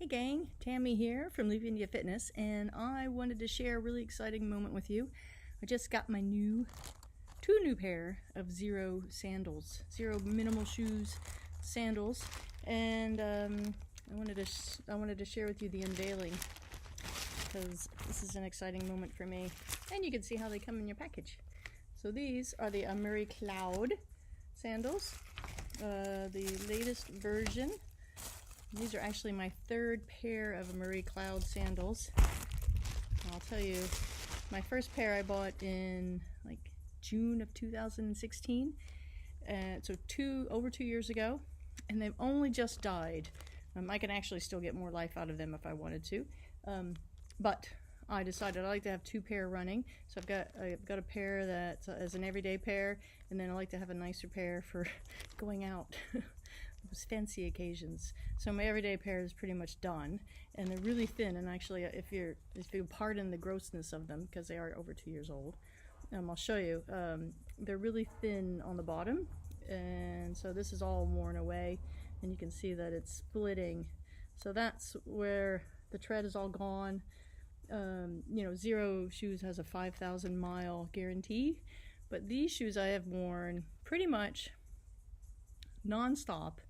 Hey gang, Tammy here from Leaf India Fitness, and I wanted to share a really exciting moment with you. I just got my two new pair of Zero sandals, Zero minimal shoes sandals, and I wanted to share with you the unveiling because this is an exciting moment for me, and you can see how they come in your package. So these are the Murray Cloud sandals, the latest version. These are actually my third pair of Murray Cloud sandals. I'll tell you, my first pair I bought in like June of 2016, so over 2 years ago, and they've only just died. I can actually still get more life out of them if I wanted to, but I decided I like to have two pair running. So I've got a pair that is an everyday pair, and then I like to have a nicer pair for going out. Those fancy occasions. So my everyday pair is pretty much done, and they're really thin. And actually, if you pardon the grossness of them, because they are over 2 years old, I'll show you. They're really thin on the bottom, and so this is all worn away, and you can see that it's splitting. So that's where the tread is all gone. You know, Zero shoes has a 5,000 mile guarantee, but these shoes I have worn pretty much non-stop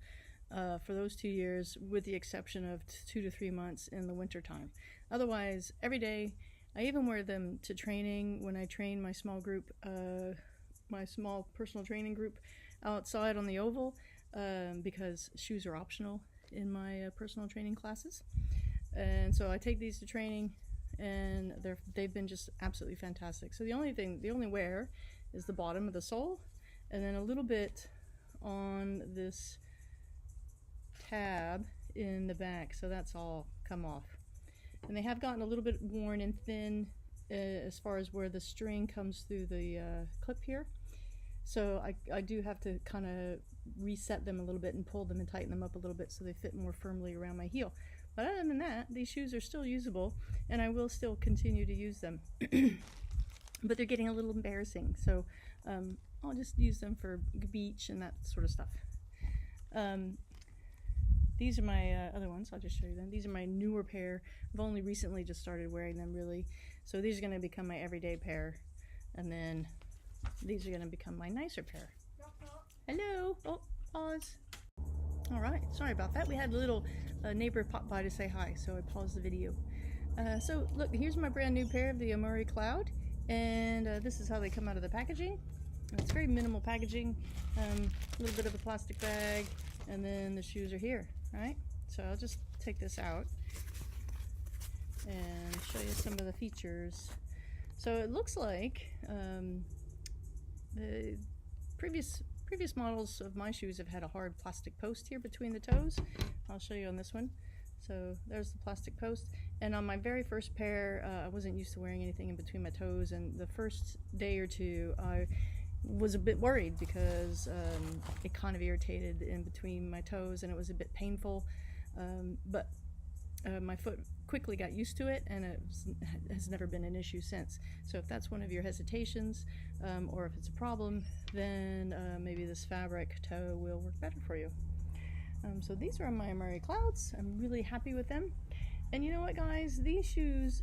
for those 2 years, with the exception of 2 to 3 months in the winter time. Otherwise, every day. I even wear them to training when I train my small group, my small personal training group outside on the oval, because shoes are optional in my personal training classes. And so I take these to training, and they've been just absolutely fantastic. So the only wear is the bottom of the sole, and then a little bit on this tab in the back, so that's all come off. And they have gotten a little bit worn and thin as far as where the string comes through the clip here. So I do have to kind of reset them a little bit and pull them and tighten them up a little bit so they fit more firmly around my heel. But other than that, these shoes are still usable, and I will still continue to use them. But they're getting a little embarrassing, so I'll just use them for beach and that sort of stuff. These are my other ones. I'll just show you them. These are my newer pair. I've only recently just started wearing them, really. So these are going to become my everyday pair, and then these are going to become my nicer pair. Hello. Oh, pause. All right. Sorry about that. We had a little neighbor pop by to say hi, so I paused the video. So look, here's my brand new pair of the Murray Cloud, and this is how they come out of the packaging. It's very minimal packaging, a little bit of a plastic bag, and then the shoes are here, right? So I'll just take this out and show you some of the features. So it looks like the previous models of my shoes have had a hard plastic post here between the toes. I'll show you on this one. So there's the plastic post, and on my very first pair, I wasn't used to wearing anything in between my toes, and the first day or two I was a bit worried because it kind of irritated in between my toes and it was a bit painful, but my foot quickly got used to it, and it has never been an issue since. So if that's one of your hesitations, or if it's a problem, then maybe this fabric toe will work better for you. So these are my Murray Clouds. I'm really happy with them. And you know what, guys? These shoes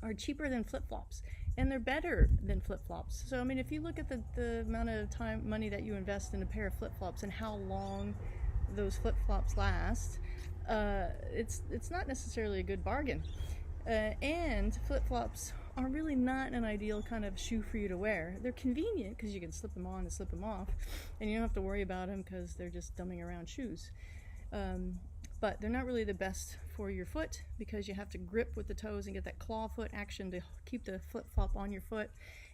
are cheaper than flip-flops, and they're better than flip-flops. So I mean, if you look at the amount of money that you invest in a pair of flip-flops and how long those flip-flops last, it's not necessarily a good bargain. And flip-flops are really not an ideal kind of shoe for you to wear. They're convenient because you can slip them on and slip them off, and you don't have to worry about them because they're just dumbing around shoes. But they're not really the best for your foot because you have to grip with the toes and get that claw foot action to keep the flip-flop on your foot,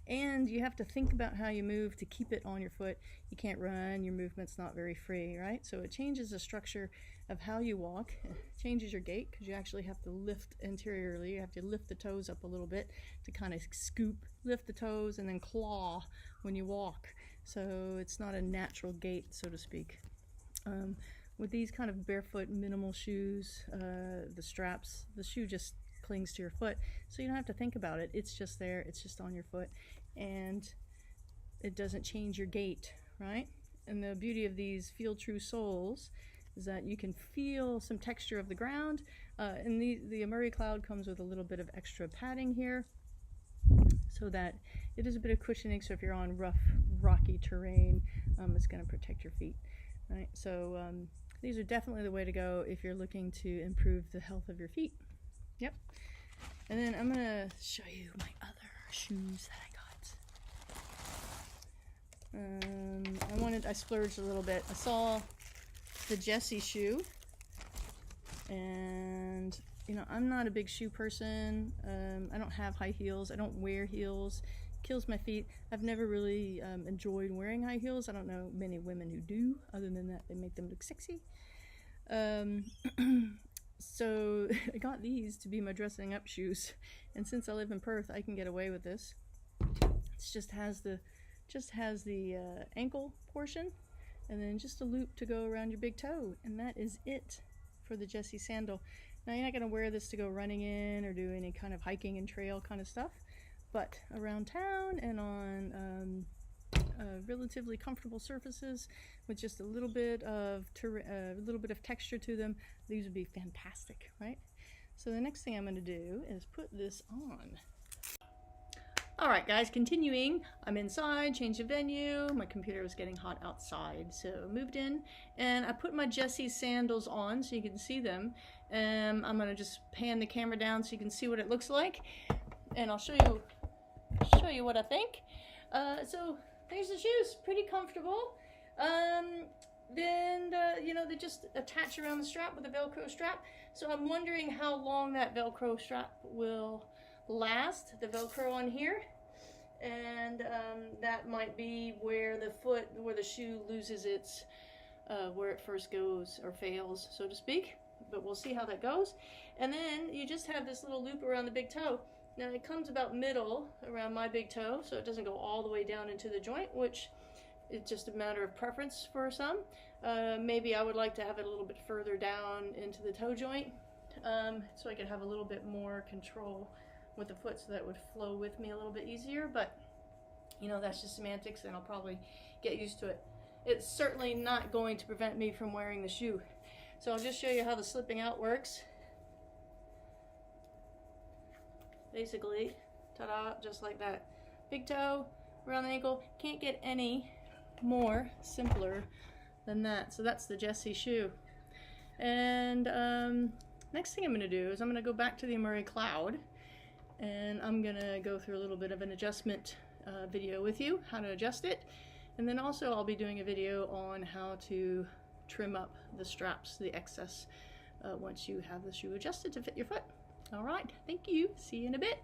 and you have to think about how you move to keep it on your foot. You can't run, your movement's not very free, right? So it changes the structure of how you walk, it changes your gait because you actually have to lift interiorly. You have to lift the toes up a little bit to kind of scoop, lift the toes, and then claw when you walk. So it's not a natural gait, so to speak. With these kind of barefoot minimal shoes, the straps, the shoe just clings to your foot, so you don't have to think about it. It's just there, it's just on your foot, and it doesn't change your gait, right? And the beauty of these Feel True soles is that you can feel some texture of the ground. And the Murray Cloud comes with a little bit of extra padding here, so that it is a bit of cushioning. So if you're on rough, rocky terrain, it's going to protect your feet. Right? So these are definitely the way to go if you're looking to improve the health of your feet. Yep. And then I'm going to show you my other shoes that I got. I splurged a little bit. I saw the Jessie shoe, and you know, I'm not a big shoe person. I don't have high heels. I don't wear heels. It kills my feet. I've never really enjoyed wearing high heels. I don't know many women who do. Other than that, they make them look sexy. So I got these to be my dressing up shoes, and since I live in Perth, I can get away with this. It just has the ankle portion, and then just a loop to go around your big toe, and that is it for the Jessie sandal. Now, you're not going to wear this to go running in or do any kind of hiking and trail kind of stuff, but around town and on relatively comfortable surfaces with just a little bit of texture to them, these would be fantastic, right? So the next thing I'm going to do is put this on. Alright guys, continuing. I'm inside, changed the venue. My computer was getting hot outside, so moved in, and I put my Jessie sandals on so you can see them. I'm going to just pan the camera down so you can see what it looks like, and I'll show you what I think. So there's the shoes, pretty comfortable. You know, they just attach around the strap with a Velcro strap, so I'm wondering how long that Velcro strap will last, the Velcro on here, and that might be where the shoe loses its where it first goes or fails, so to speak, but we'll see how that goes. And then you just have this little loop around the big toe. Now it comes about middle around my big toe, so it doesn't go all the way down into the joint, which is just a matter of preference for some. Maybe I would like to have it a little bit further down into the toe joint, so I could have a little bit more control with the foot, so that would flow with me a little bit easier. But you know, that's just semantics, and I'll probably get used to it. It's certainly not going to prevent me from wearing the shoe. So I'll just show you how the slipping out works. Basically, ta-da, just like that. Big toe around the ankle. Can't get any more simpler than that. So that's the Jessie shoe. And next thing I'm going to do is I'm going to go back to the Murray Cloud, and I'm going to go through a little bit of an adjustment video with you, how to adjust it. And then also I'll be doing a video on how to trim up the straps, the excess, once you have the shoe adjusted to fit your foot. All right, thank you. See you in a bit.